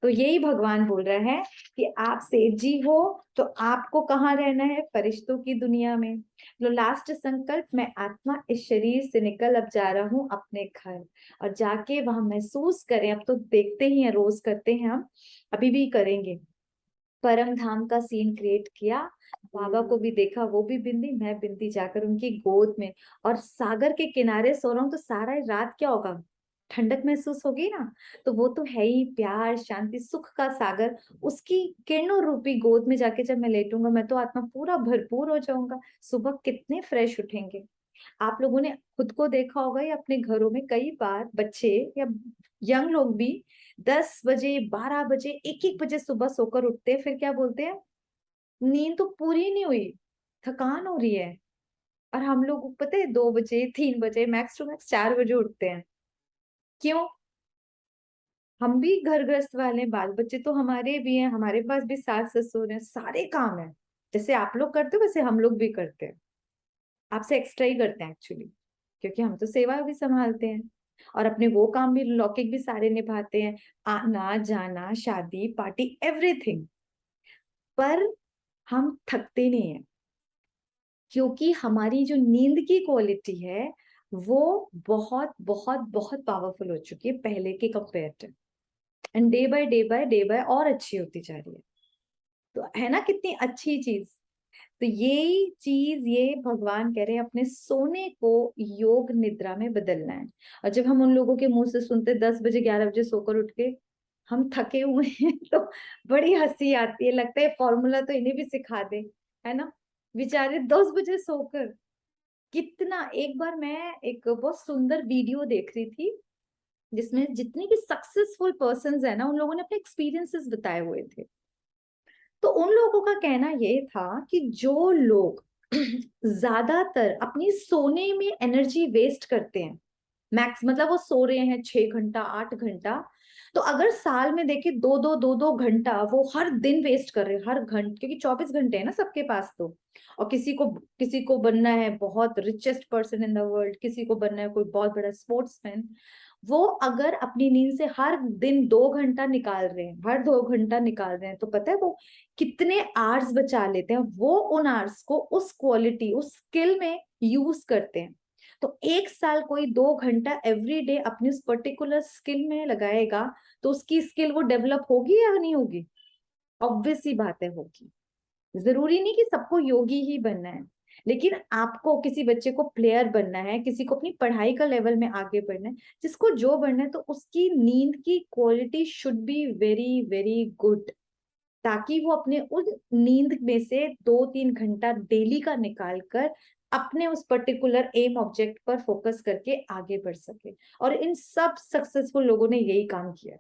तो यही भगवान बोल रहा है कि आप सेठ जी हो, तो आपको कहाँ रहना है, फरिश्तों की दुनिया में। तो लास्ट संकल्प, मैं आत्मा इस शरीर से निकल अब जा रहा हूँ अपने घर, और जाके वहां महसूस करें। अब तो देखते ही हैं, रोज करते हैं हम, अभी भी करेंगे। परम धाम का सीन क्रिएट किया, बाबा को भी देखा, वो भी बिंदी, मैं बिंदी, जाकर उनकी गोद में, और सागर के किनारे सो रहा हूँ। तो सारा रात क्या होगा, ठंडक महसूस होगी ना। तो वो तो है ही प्यार, शांति, सुख का सागर। उसकी किरणों रूपी गोद में जाके जब मैं लेटूंगा, मैं तो आत्मा पूरा भरपूर हो जाऊंगा। सुबह कितने फ्रेश उठेंगे। आप लोगों ने खुद को देखा होगा या अपने घरों में, कई बार बच्चे या यंग लोग भी 10 बजे, 12 बजे, 1-1 बजे सुबह सोकर उठते हैं। फिर क्या बोलते हैं, नींद तो पूरी नहीं हुई, थकान हो रही है। और हम लोग पता है 2 बजे, 3 बजे, मैक्स टू मैक्स 4 बजे उठते हैं। क्यों? हम भी घर गृहस्थ वाले हैं, बाल बच्चे तो हमारे भी हैं, हमारे पास भी सास ससुर हैं, सारे काम है। जैसे आप लोग करते हो वैसे हम लोग भी करते हैं, आपसे एक्स्ट्रा ही करते हैं एक्चुअली, क्योंकि हम तो सेवा भी संभालते हैं और अपने वो काम भी लौकिक भी सारे निभाते हैं, आना जाना, शादी पार्टी, एवरीथिंग। पर हम थकते नहीं है, क्योंकि हमारी जो नींद की क्वालिटी है वो बहुत बहुत बहुत पावरफुल हो चुकी है पहले के कंपेयर। एंड डे बाय और अच्छी होती जा रही है। तो है ना कितनी अच्छी चीज। तो यही चीज ये भगवान कह रहे हैं, अपने सोने को योग निद्रा में बदलना है। और जब हम उन लोगों के मुंह से सुनते 10 बजे 11 बजे सोकर उठ के हम थके हुए हैं, तो बड़ी हंसी आती है, लगता है फॉर्मूला तो इन्हें भी सिखा दे, है ना। बेचारे 10 बजे सोकर कितना। एक बार मैं एक बहुत सुंदर वीडियो देख रही थी, जिसमें जितने भी सक्सेसफुल पर्सन है ना, उन लोगों ने अपने एक्सपीरियंसेस बताए हुए थे। तो उन लोगों का कहना ये था कि जो लोग ज्यादातर अपनी सोने में एनर्जी वेस्ट करते हैं, मैक्स मतलब वो सो रहे हैं 6 घंटा 8 घंटा, तो अगर साल में देखे 2-2 घंटा वो हर दिन वेस्ट कर रहे हैं, हर घंटे, क्योंकि 24 घंटे है ना सबके पास तो। और किसी को बनना है बहुत richest person in the world, किसी को बनना है कोई बहुत बड़ा स्पोर्ट्समैन। वो अगर अपनी नींद से हर दिन 2 घंटा निकाल रहे हैं, हर 2 घंटा निकाल रहे हैं, तो पता है वो कितने आवर्स बचा लेते हैं। वो उन आवर्स को उस क्वालिटी, उस स्किल में यूज करते हैं। तो 1 साल कोई 2 घंटा एवरी डे अपनी उस पर्टिकुलर स्किल में लगाएगा, तो उसकी स्किल वो डेवलप होगी या नहीं होगी? ऑब्वियस सी बात है, होगी। जरूरी नहीं कि सबको योगी ही बनना है, लेकिन आपको किसी बच्चे को प्लेयर बनना है, किसी को अपनी पढ़ाई का लेवल में आगे बढ़ना है, जिसको जो बनना है, तो उसकी नींद की quality should be very very good, ताकि वो अपने उस नींद में से 2-3 घंटा डेली का निकाल कर अपने उस पर्टिकुलर एम ऑब्जेक्ट पर फोकस करके आगे बढ़ सके। और इन सब सक्सेसफुल लोगों ने यही काम किया।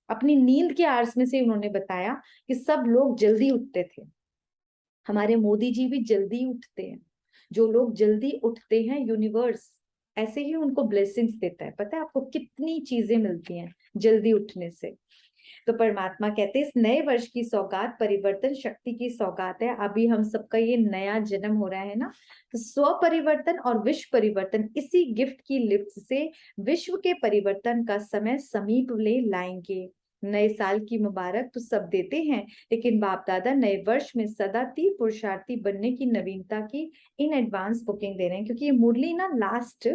अपनी नींद के आवर्स में से उन्होंने बताया कि सब लोग जल्दी उठते थे। हमारे मोदी जी भी जल्दी उठते हैं। जो लोग जल्दी उठते हैं, यूनिवर्स ऐसे ही उनको ब्लेसिंग्स देता है। पता है आपको कितनी चीजें मिलती हैं जल्दी उठने से। तो परमात्मा कहते हैं, इस नए वर्ष की सौगात परिवर्तन शक्ति की सौगात है। अभी हम सबका ये नया जन्म हो रहा है ना, तो स्व परिवर्तन और विश्व परिवर्तन, इसी गिफ्ट की लिफ्ट से विश्व के परिवर्तन का समय समीप ले लाएंगे। नए साल की मुबारक तो सब देते हैं, लेकिन बाप दादा नए वर्ष में सदा तीव्र पुरुषार्थी बनने की नवीनता की इन एडवांस बुकिंग दे रहे हैं। क्योंकि ये मुरली ना लास्ट,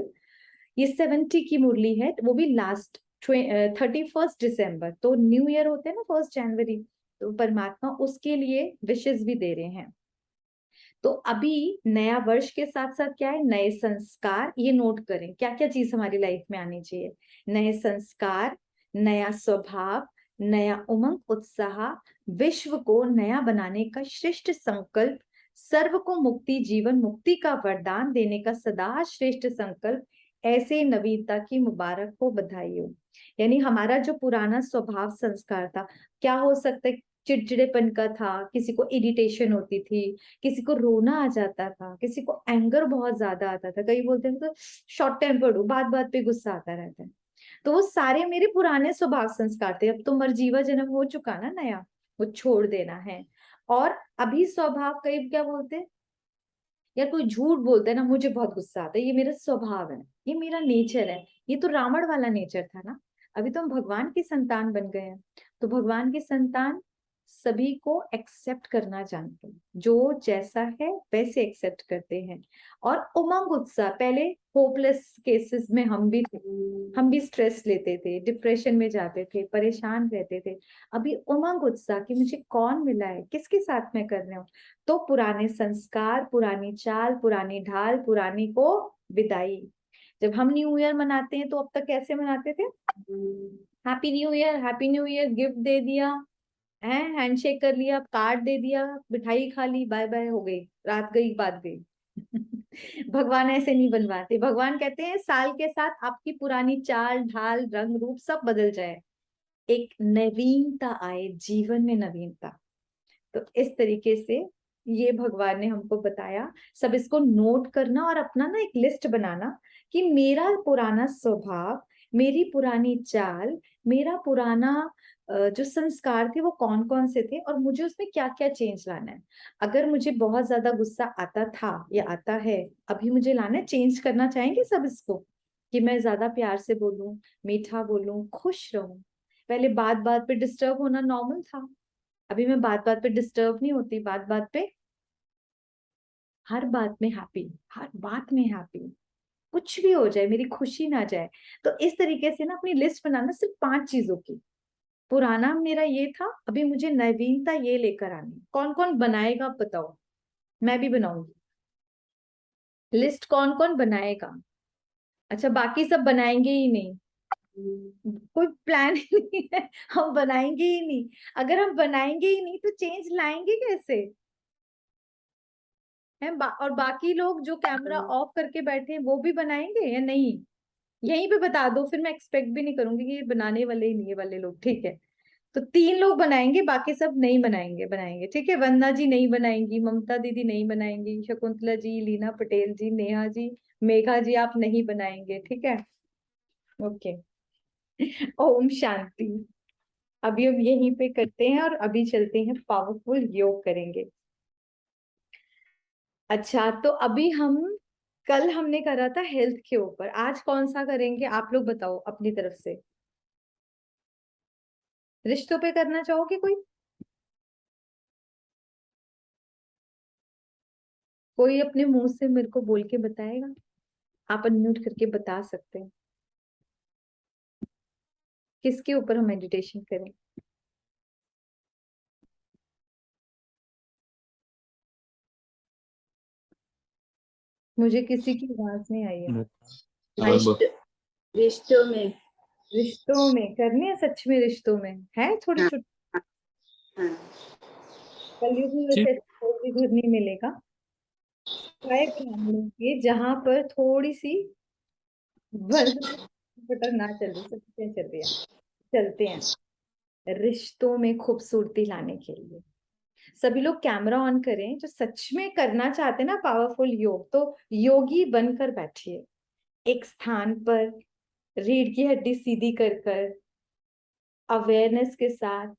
ये 70 की मुरली है, वो भी लास्ट 31 दिसंबर, तो न्यू ईयर होते हैं ना 1 जनवरी, तो परमात्मा उसके लिए विशेष भी दे रहे हैं। तो अभी नया वर्ष के साथ साथ क्या है, नए संस्कार, ये नोट करें क्या क्या चीज हमारी लाइफ में आनी चाहिए। नए संस्कार, नया स्वभाव, नया उमंग उत्साह, विश्व को नया बनाने का श्रेष्ठ संकल्प, सर्व को मुक्ति जीवन मुक्ति का वरदान देने का सदा श्रेष्ठ संकल्प, ऐसे नवीनता की मुबारक हो, बधाई हो। यानी हमारा जो पुराना स्वभाव संस्कार था, क्या हो सकता है, चिड़चिड़ेपन का था, किसी को इरिटेशन होती थी, किसी को रोना आ जाता था, किसी को एंगर बहुत ज्यादा आता था, कई बोलते हैं तो शॉर्ट टेम्पर्ड हो, बात बात पे गुस्सा आता रहता है। तो वो सारे मेरे पुराने स्वभाव संस्कार थे। अब तो मर्जीवा जन्म हो चुका ना नया, वो छोड़ देना है। और अभी स्वभाव, कई क्या बोलते हैं, या कोई झूठ बोलता है ना, मुझे बहुत गुस्सा आता है, ये मेरा स्वभाव है, ये मेरा नेचर है। ये तो रावण वाला नेचर था ना। अभी तो हम भगवान की संतान बन गए हैं। तो भगवान की संतान सभी को एक्सेप्ट करना जानते हैं, जो जैसा है वैसे एक्सेप्ट करते हैं। और उमंग उत्साह, पहले होपलेस केसेस में हम भी स्ट्रेस लेते थे, डिप्रेशन में जाते थे, परेशान रहते थे। अभी उमंग उत्साह कि मुझे कौन मिला है, किसके साथ मैं कर रहा हूँ। तो पुराने संस्कार, पुरानी चाल, पुरानी ढाल, पुरानी को विदाई। जब हम न्यू ईयर मनाते हैं तो अब तक कैसे मनाते थे, happy new year, happy new year, gift दे दिया है, हैंडशेक कर लिया, कार्ड दे दिया, मिठाई खा ली, बाय बाय हो गई, रात गई बात गई। भगवान ऐसे नहीं बनवाते। भगवान कहते हैं साल के साथ आपकी पुरानी चाल ढाल रंग रूप सब बदल जाए, एक नवीनता आए, जीवन में नवीनता। तो इस तरीके से ये भगवान ने हमको बताया। सब इसको नोट करना और अपना ना एक लिस्ट बनाना कि मेरा पुराना स्वभाव, मेरी पुरानी चाल, मेरा पुराना जो संस्कार थे वो कौन कौन से थे, और मुझे उसमें क्या क्या चेंज लाना है। अगर मुझे बहुत ज्यादा गुस्सा आता था या आता है, अभी मुझे लाना है, चेंज करना चाहेंगे सब इसको, कि मैं ज्यादा प्यार से बोलूं, मीठा बोलूं, खुश रहूं। पहले बात बात पे डिस्टर्ब होना नॉर्मल था, अभी मैं बात बात पे डिस्टर्ब नहीं होती, बात बात पे, हर बात में हैप्पी, हर बात में हैप्पी, कुछ भी हो जाए मेरी खुशी ना जाए। तो इस तरीके से ना अपनी लिस्ट बनाना, सिर्फ 5 चीजों की। पुराना मेरा ये था, अभी मुझे नवीनता ये लेकर आनी। कौन कौन बनाएगा आप बताओ, मैं भी बनाऊंगी लिस्ट। कौन कौन बनाएगा? अच्छा, बाकी सब बनाएंगे ही नहीं, कोई प्लान ही नहीं है, हम बनाएंगे ही नहीं। अगर हम बनाएंगे ही नहीं तो चेंज लाएंगे कैसे है। और बाकी लोग जो कैमरा ऑफ करके बैठे हैं वो भी बनाएंगे या नहीं, यहीं पे बता दो, फिर मैं एक्सपेक्ट भी नहीं करूंगी कि ये बनाने वाले ही नहीं है वाले लोग, ठीक है। तो 3 लोग बनाएंगे, बाकी सब नहीं बनाएंगे, बनाएंगे ठीक है। वंदना जी नहीं बनाएंगी, ममता दीदी नहीं बनाएंगी, शकुंतला जी, लीना पटेल जी, नेहा जी, मेघा जी, आप नहीं बनाएंगे, ठीक है। ओके। ओम शांति। अभी हम यहीं पे करते हैं और अभी चलते हैं, पावरफुल योग करेंगे। अच्छा, तो अभी हम, कल हमने करा था हेल्थ के ऊपर, आज कौन सा करेंगे आप लोग बताओ अपनी तरफ से। रिश्तों पे करना चाहोगे कोई? कोई अपने मुंह से मेरे को बोल के बताएगा? आप अनम्यूट करके बता सकते हैं किसके ऊपर हम मेडिटेशन करें। मुझे किसी की आवाज नहीं आई है। रिश्ते रिश्तों में। रिश्तों में करनी है, सच में रिश्तों में है थोड़ी हाँ, छुट्टी। हाँ। कलयुग में वैसे कोई घर नहीं मिलेगा, सिवाय ब्राह्मणों के, जहां पर थोड़ी सी वर्ग बटर ना चल रही, सब चीजें चल रही है। चलते हैं रिश्तों में खूबसूरती लाने के लिए। सभी लोग कैमरा ऑन करें, जो सच में करना चाहते हैं ना पावरफुल योग, तो योगी बनकर बैठिए एक स्थान पर, रीढ़ की हड्डी सीधी कर कर, अवेयरनेस के साथ,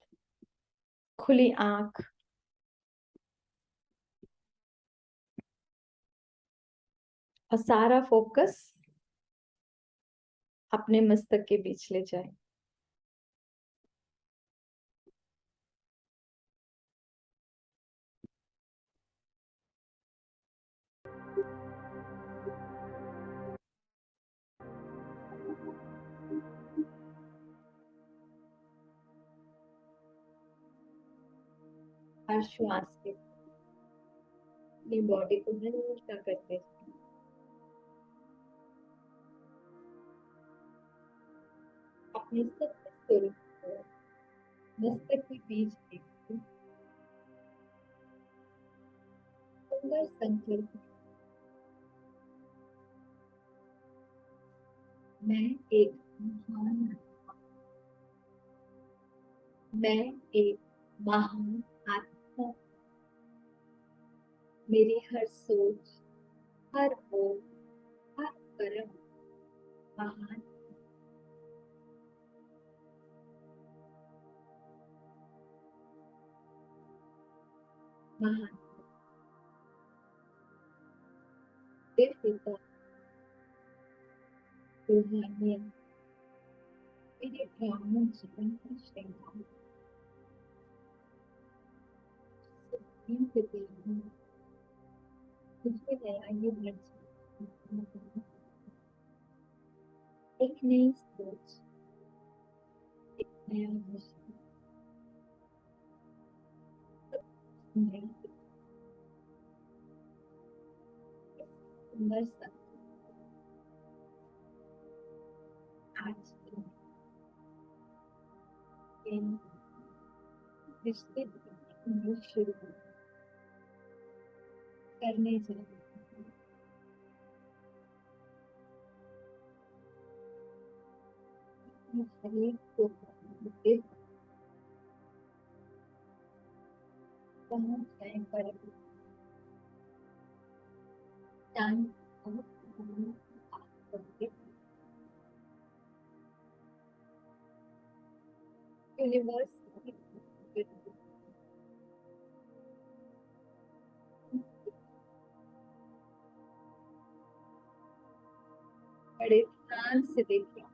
खुली आंख, और सारा फोकस अपने मस्तक के बीच ले जाए। हर श्वास के अपनी बॉडी को हल्का करते जाएं। अपने सब स्वरूप को मस्तक के बीच देखो। सुंदर संकल्प, मैं एक महान, मैं एक महान आत्मा, मेरी हर सोच, हर बोल, हर कर्म महान, महान। देव पिता रूहानियत मेरे ग्रामीण जीवन की श्रृंखला सुप्रीम पिता हूँ, मुझे नया ये मर्जी, एक नई सोच, एक नया विजन, नई सुंदर सा आज दिन रिश्ते में शुरू करने जा रही हूँ। अपने शरीर को देख पहुंच गए पर टाइम यूनिवर्स बड़े ध्यान से देखिए।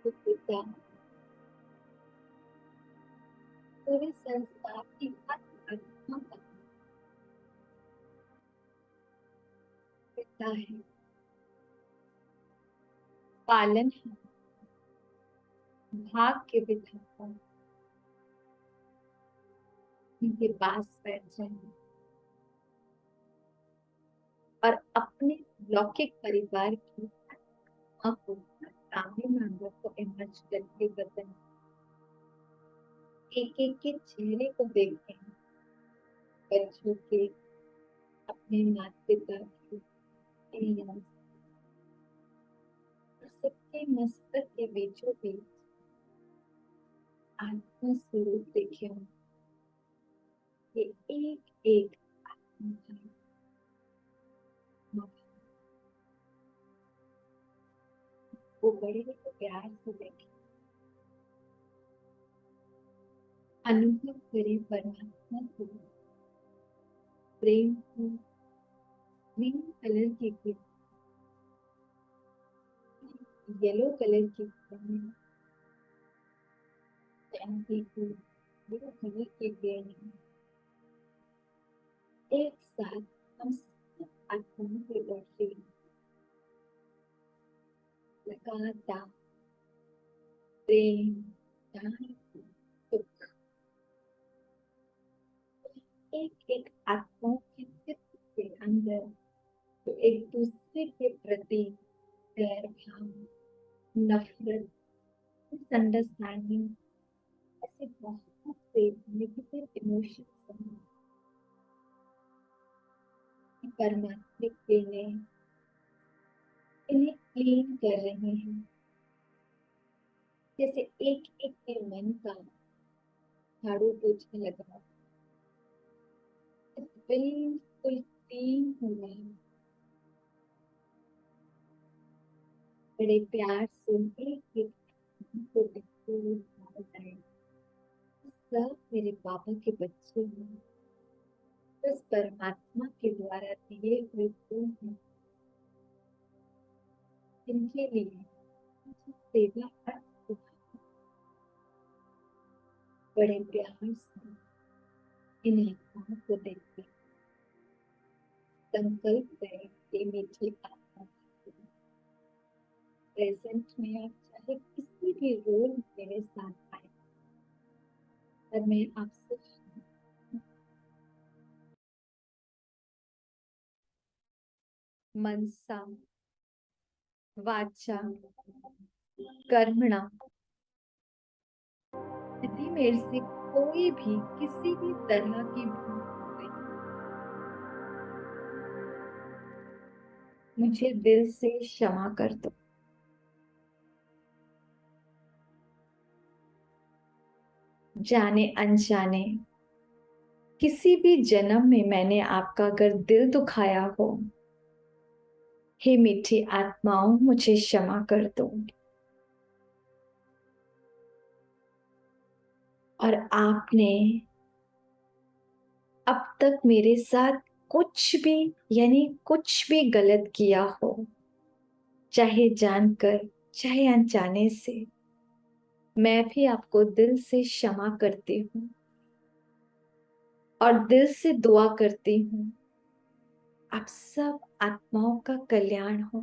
तो पिता पूरे संसार की हर आत्मा का पिता है, पालन है, भाग्य विधाता, उनके पास बैठ जाए और अपने लौकिक परिवार की आत्मा को सामने मेंबर को इमर्ज करके बदल एक एक के चेहरे को देखते हैं। बच्चों के, अपने माता पिता के, और सबके मस्तक के बीचों बीच आत्मा स्वरूप देखे हों। ये एक एक आत्मा है, वो बड़े प्यार से देखे, अनुभव करे परमात्मा को, प्रेम को। ग्रीन कलर की गिफ्ट, येलो कलर की गिफ्ट, चांदी को, ब्लू कलर की गिफ्ट, एक साथ हम सब आत्माओं के लौटे लगातार प्रेम, शांति, सुख, एक एक आत्माओं के चित्त के अंदर तो एक दूसरे के प्रति प्यार भाव, नफरत, मिसअंडरस्टैंडिंग, ऐसे बहुत से नेगेटिव इमोशंस हैं। परमात्मा के लिए इन्हें क्लीन कर रहे हैं, जैसे एक एक के मन का झाड़ू पोछा लगा, बिल्कुल क्लीन हो रहा है। बड़े प्यार से एक एक को बताए, सब मेरे पापा के बच्चे हैं, बस परमात्मा के द्वारा दिए हुए गुण हैं, इनके लिए सेवा अर्थ बड़े प्यार से इन आत्माओं को देखते संकल्प करें कि मीठी आत्मा प्रेजेंट में आप चाहे किसी भी रोल मेरे साथ आए, और मैं आपसे मनसा वाचा कर्मणा, यदि मेरे से कोई भी किसी भी तरह की भूल हो गई, मुझे दिल से क्षमा कर दो। जाने अनजाने किसी भी जन्म में मैंने आपका अगर दिल दुखाया हो, हे मीठी आत्माओं, मुझे क्षमा कर दो। और आपने अब तक मेरे साथ कुछ भी यानी कुछ भी गलत किया हो, चाहे जानकर चाहे अनजाने से, मैं भी आपको दिल से क्षमा करती हूँ और दिल से दुआ करती हूँ आप सब आत्माओं का कल्याण हो,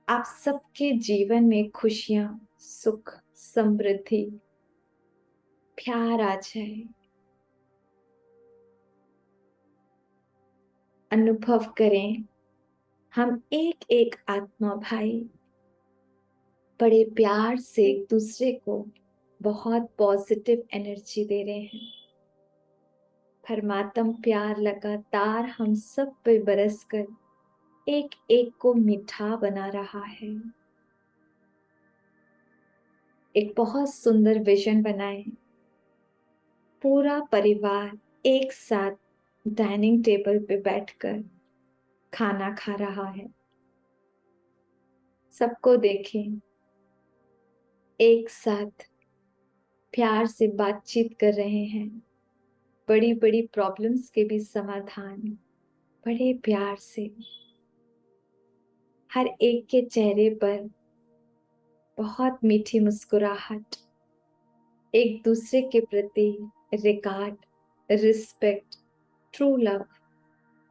आप सबके जीवन में खुशियां, सुख, समृद्धि, प्यार आ जाए। अनुभव करें हम एक एक आत्मा भाई बड़े प्यार से एक दूसरे को बहुत पॉजिटिव एनर्जी दे रहे हैं। परमात्म प्यार लगातार हम सब पे बरस कर एक एक को मीठा बना रहा है। एक बहुत सुंदर विजन बनाए, पूरा परिवार एक साथ डाइनिंग टेबल पे बैठकर खाना खा रहा है। सबको देखें, एक साथ प्यार से बातचीत कर रहे हैं। बड़ी बड़ी प्रॉब्लम्स के भी समाधान बड़े प्यार से, हर एक के चेहरे पर बहुत मीठी मुस्कुराहट, एक दूसरे के प्रति रिगार्ड, रिस्पेक्ट, ट्रू लव,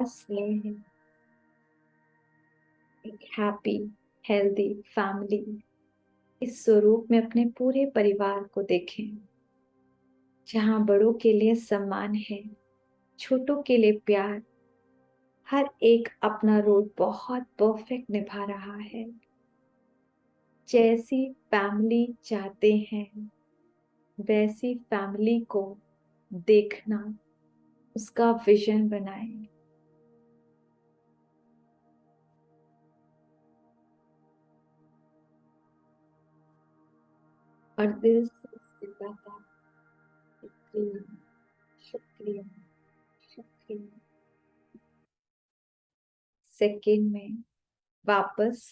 स्नेह, एक हैप्पी हेल्दी फैमिली इस स्वरूप में अपने पूरे परिवार को देखें, जहां बड़ों के लिए सम्मान है, छोटों के लिए प्यार, हर एक अपना रोल बहुत परफेक्ट निभा रहा है। जैसी फैमिली चाहते हैं वैसी फैमिली को देखना, उसका विजन बनाएं। और दिल से शुक्रिया, शुक्रिया, शुक्रिया। सेकंड में वापस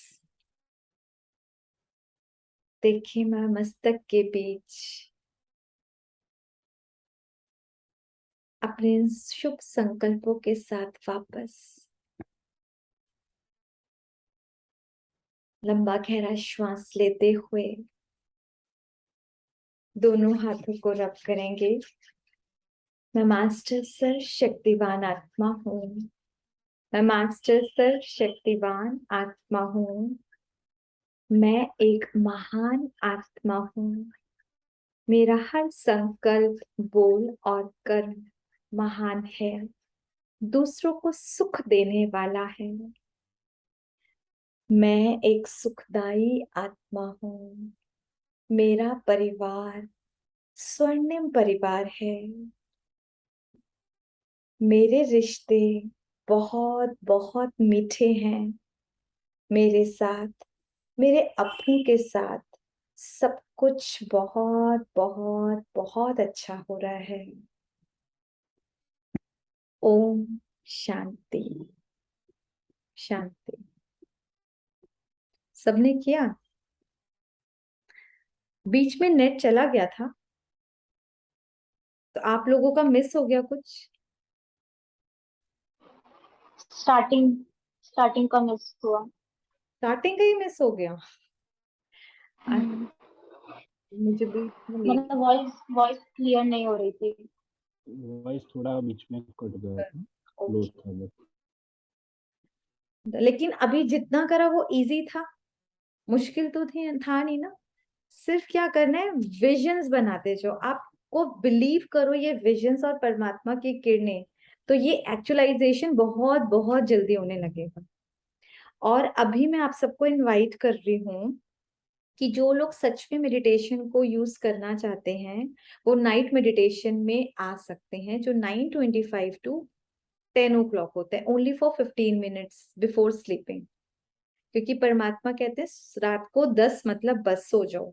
देखिए, मैं मस्तक के बीच अपने शुभ संकल्पों के साथ वापस लंबा गहरा श्वास लेते हुए दोनों हाथों को रब करेंगे। मैं मास्टर सर शक्तिवान आत्मा हूँ, मैं मास्टर सर शक्तिवान आत्मा हूँ, मैं एक महान आत्मा हूँ। मेरा हर संकल्प, बोल और कर्म महान है, दूसरों को सुख देने वाला है। मैं एक सुखदाई आत्मा हूँ, मेरा परिवार स्वर्णिम परिवार है। मेरे रिश्ते बहुत बहुत मीठे हैं। मेरे साथ, मेरे अपनों के साथ सब कुछ बहुत बहुत बहुत अच्छा हो रहा है। ओम शांति शांति। सबने किया? बीच में नेट चला गया था तो आप लोगों का मिस हो गया कुछ? स्टार्टिंग का मिस हुआ। स्टार्टिंग का ही मिस हो गया? हम्म, मुझे बीच में मतलब वॉइस क्लियर नहीं हो रही थी। वॉइस थोड़ा बीच में कट गया था, क्लोज था बस। लेकिन अभी जितना करा वो इजी था, मुश्किल तो था नहीं ना। सिर्फ क्या करना है, विजन्स बनाते जाओ। आप को बिलीव करो, ये विजन्स और परमात्मा की किरणें, तो ये एक्चुअलाइजेशन बहुत बहुत जल्दी होने लगेगा। और अभी मैं आप सबको इनवाइट कर रही हूँ कि जो लोग सच में मेडिटेशन को यूज करना चाहते हैं वो नाइट मेडिटेशन में आ सकते हैं, जो 9:25 to 10 o'clock होता है, only for 15 minutes before sleeping. क्योंकि परमात्मा कहते हैं रात को 10 मतलब बस सो जाओ।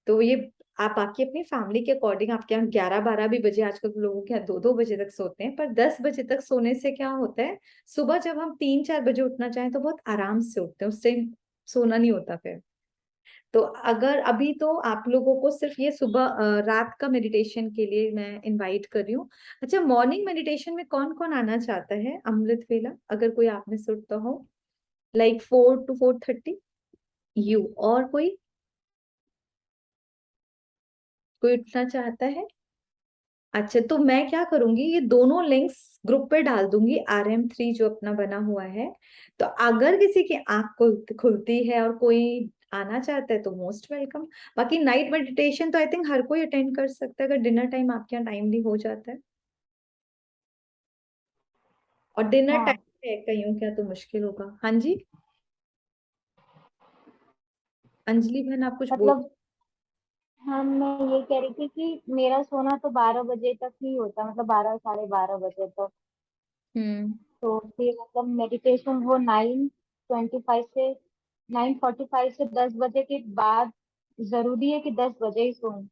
तो ये आप आके अपनी फैमिली के अकॉर्डिंग, आपके यहाँ 11-12 भी बजे, आजकल लोगों के यहाँ 2-2 बजे तक सोते हैं, पर 10 बजे तक सोने से क्या होता है, सुबह जब हम 3-4 बजे उठना चाहें तो बहुत आराम से उठते हैं, उस टाइम सोना नहीं होता फिर। तो अगर अभी तो आप लोगों को सिर्फ ये सुबह रात का मेडिटेशन के लिए मैं इनवाइट कर रही हूँ। अच्छा, मॉर्निंग मेडिटेशन में कौन कौन आना चाहता है अमृत वेला, अगर कोई आप में से उठता हो, लाइक 4 to 4:30? यू और कोई उठना चाहता है? अच्छा, तो मैं क्या करूंगी, ये दोनों लिंक्स ग्रुप पे डाल दूंगी, RM3 जो अपना बना हुआ है। तो अगर किसी की आंख खुलती है और कोई आना चाहता है तो मोस्ट वेलकम। बाकी नाइट मेडिटेशन तो आई थिंक हर कोई अटेंड कर सकता है, अगर डिनर टाइम आपके यहाँ टाइमली हो जाता है। और डिनर हाँ टाइम है कहीं क्या तो मुश्किल होगा। हाँ जी, अंजलि बहन आप कुछ बोल। मतलब हाँ, मैं ये कह रही थी कि मेरा सोना तो 12 बजे तक ही होता, मतलब 12 साढ़े 12 बजे तक। हम्म। तो फिर मतलब मेडिटेशन वो 9:25 से 9:45 से 10 बजे के बाद जरूरी है कि 10 बजे ही सोऊं?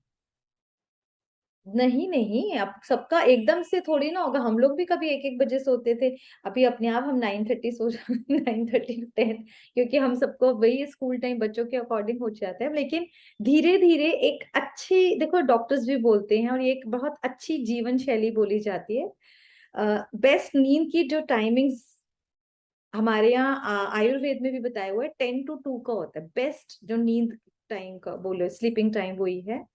नहीं नहीं, अब सबका एकदम से थोड़ी ना होगा, हम लोग भी कभी 1-1 बजे सोते थे। अभी अपने आप हम 9:30 सो 9:30 to 10, क्योंकि हम सबको वही स्कूल टाइम बच्चों के अकॉर्डिंग हो जाता है। लेकिन धीरे धीरे एक अच्छी, देखो डॉक्टर्स भी बोलते हैं और ये एक बहुत अच्छी जीवन शैली बोली जाती है। बेस्ट नींद की जो टाइमिंग्स हमारे यहाँ आयुर्वेद में भी बताया हुआ है, 10 to 2 का होता है बेस्ट जो नींद टाइम का बोलो, स्लीपिंग टाइम वही है।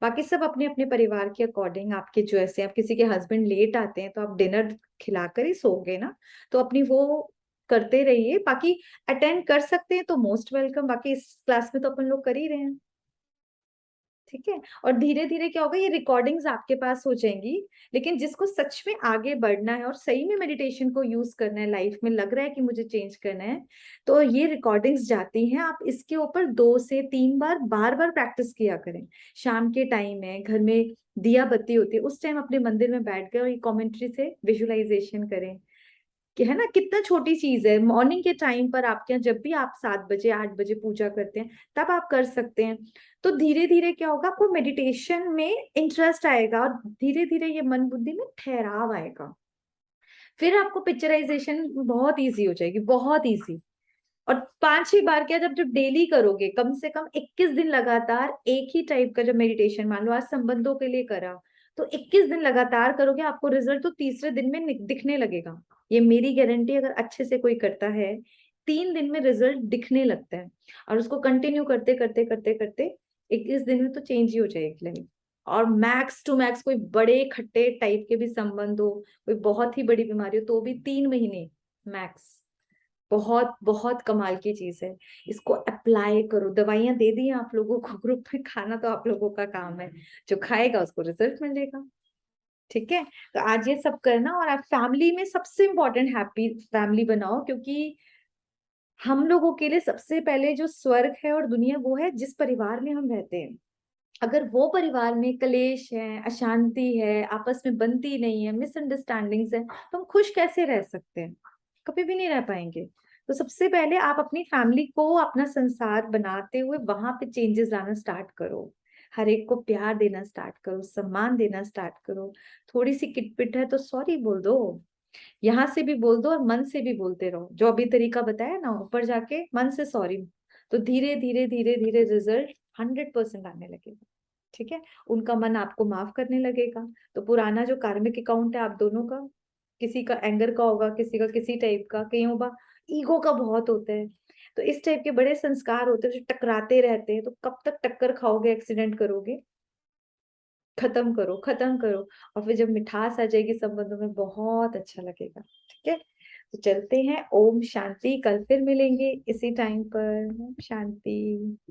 बाकी सब अपने अपने परिवार के अकॉर्डिंग, आपके जो ऐसे, आप किसी के हस्बैंड लेट आते हैं तो आप डिनर खिलाकर ही सोओगे ना, तो अपनी वो करते रहिए। बाकी अटेंड कर सकते हैं तो मोस्ट वेलकम, बाकी इस क्लास में तो अपन लोग कर ही रहे हैं। ठीक है, और धीरे धीरे क्या होगा, ये रिकॉर्डिंग्स आपके पास हो जाएंगी। लेकिन जिसको सच में आगे बढ़ना है और सही में मेडिटेशन को यूज करना है लाइफ में, लग रहा है कि मुझे चेंज करना है, तो ये रिकॉर्डिंग्स जाती हैं, आप इसके ऊपर 2 से 3 बार बार बार प्रैक्टिस किया करें। शाम के टाइम है, घर में दिया बत्ती होती है, उस टाइम अपने मंदिर में बैठ गए और ये कमेंट्री से विजुअलाइजेशन करें कि है ना, कितना छोटी चीज है। मॉर्निंग के टाइम पर आपके यहाँ जब भी आप 7 बजे 8 बजे पूजा करते हैं तब आप कर सकते हैं। तो धीरे धीरे क्या होगा, आपको मेडिटेशन में इंटरेस्ट आएगा और धीरे धीरे ये मन बुद्धि में ठहराव आएगा। फिर आपको पिक्चराइजेशन बहुत इजी हो जाएगी, बहुत इजी। और 5-6 बार क्या, जब जब डेली करोगे, कम से कम 21 दिन लगातार एक ही टाइप का जब मेडिटेशन, मान लो आज संबंधों के लिए करा, तो 21 दिन लगातार करोगे, आपको रिजल्ट तो तीसरे दिन में दिखने लगेगा। ये मेरी गारंटी, अगर अच्छे से कोई करता है 3 दिन में रिजल्ट दिखने लगता है। और उसको कंटिन्यू करते करते करते करते 21 दिन में तो चेंज ही हो जाएगी लाइफ। और मैक्स टू मैक्स कोई बड़े खट्टे टाइप के भी संबंध हो, कोई बहुत ही बड़ी बीमारी हो, तो भी 3 महीने मैक्स। बहुत बहुत कमाल की चीज है, इसको अप्लाई करो। दवाइयां दे दी हैं आप लोगों को ग्रुप में, खाना तो आप लोगों का काम है, जो खाएगा उसको रिजल्ट मिलेगा। ठीक है, तो आज ये सब करना, और आप फैमिली में सबसे इंपॉर्टेंट हैप्पी फैमिली बनाओ, क्योंकि हम लोगों के लिए सबसे पहले जो स्वर्ग है और दुनिया वो है जिस परिवार में हम रहते हैं। अगर वो परिवार में कलेश है, अशांति है, आपस में बनती नहीं है, मिसअंडरस्टैंडिंग्स है, तो हम खुश कैसे रह सकते हैं? कभी भी नहीं रह पाएंगे। तो सबसे पहले आप अपनी फैमिली को अपना संसार बनाते हुए वहां पे चेंजेस लाना स्टार्ट करो। हर एक को प्यार देना स्टार्ट करो, सम्मान देना स्टार्ट करो। थोड़ी सी किटपिट है तो सॉरी बोल दो, यहाँ से भी बोल दो और मन से भी बोलते रहो, जो अभी तरीका बताया ना, ऊपर जाके मन से सॉरी। तो धीरे धीरे धीरे धीरे रिजल्ट 100% आने लगेगा। ठीक है, उनका मन आपको माफ करने लगेगा। तो पुराना जो कार्मिक अकाउंट है आप दोनों का, किसी का एंगर का होगा, किसी का किसी टाइप का, कईयों का ईगो का बहुत होता है। तो इस टाइप के बड़े संस्कार होते हैं जो टकराते रहते हैं, तो कब तक टक्कर खाओगे, एक्सीडेंट करोगे? खत्म करो, खत्म करो। और फिर जब मिठास आ जाएगी संबंधों में, बहुत अच्छा लगेगा। ठीक है, तो चलते हैं। ओम शांति, कल फिर मिलेंगे इसी टाइम पर। ओम शांति।